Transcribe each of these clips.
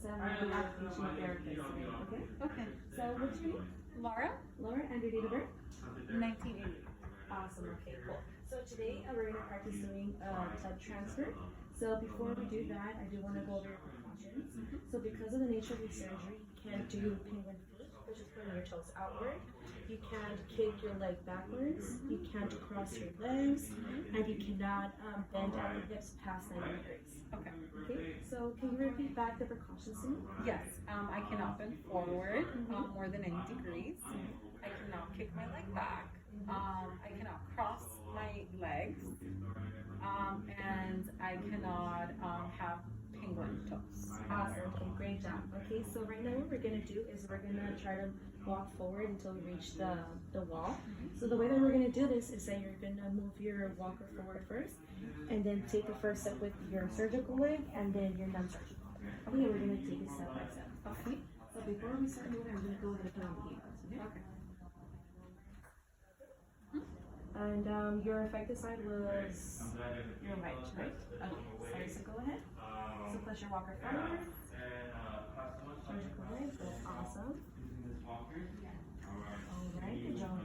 the application therapist today, okay? Okay. So what's your name? Laura, Laura, and your date of birth? 1980. Awesome, okay, cool. So today we're going to practice doing tub transfer. So before we do that, I do want to go over your precautions. So because of the nature of your surgery, you can't do penguin feet, which is putting your toes outward. You can't kick your leg backwards. You can't cross your legs, and you cannot bend at the hips past 90 degrees. Okay. Okay, so can you repeat back the precautions to me? Yes, I cannot bend forward more than 80 degrees. I cannot kick my leg back. I cannot cross my legs. And I cannot have penguin toes. Awesome. Okay, great job. Okay, so right now what we're gonna do is we're gonna try to walk forward until we reach the wall. So the way that we're gonna do this is that you're gonna move your walker forward first, and then take the first step with your surgical leg, and then your non-surgical. Okay, we're gonna take it step by step. Okay. So before we start moving, I'm gonna go ahead and put on the heels. Okay. And your affected side was your right, right? Okay, so go ahead. So push your walker forward. Surgical leg, that's awesome. Alright, good job.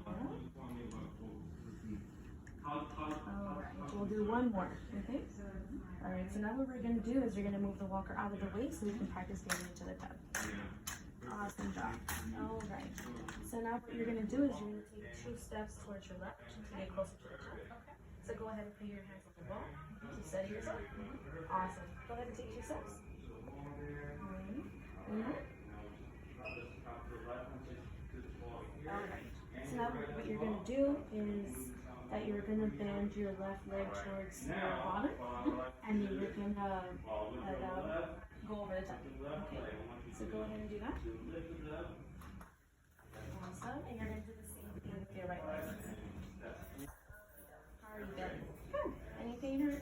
Alright, we'll do one more, okay? Alright, so now what we're going to do is you're going to move the walker out of the way so we can practice getting into the tub. Awesome job. Alright, so now what you're going to do is you're going to take 2 steps towards your left to get closer to the tub. Okay. So go ahead and put your hands on the wall to steady yourself. Awesome. Go ahead and take 2 steps. Alright, so now what you're going to do is that you're going to bend your left leg towards your bottom, and then you're going to go over the top. Okay, so go ahead and do that. Awesome, and you're going to do the same thing with your right leg. How are you feeling? Good. Any pain or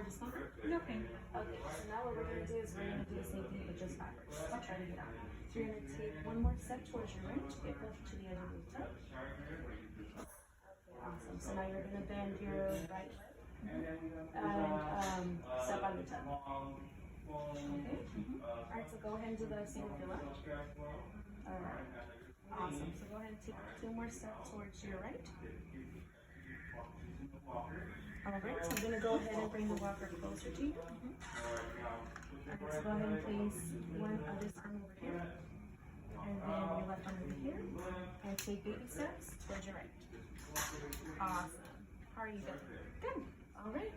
discomfort? No pain. Okay, so now what we're going to do is we're going to do the same thing but just backwards. I'll try to get out. So you're going to take one more step towards your right to get closer to the edge of your toe. Okay, awesome. So now you're going to bend your right leg and step on the toe. Okay? Alright, so go ahead and do the same with your left. Alright. Awesome. So go ahead and take 2 more steps towards your right. Alright, so I'm going to go ahead and bring the walker closer to you. Alright, so go ahead and place this arm over here, and then your left arm over here, and take baby steps towards your right. Awesome. How are you doing? Good. Alright.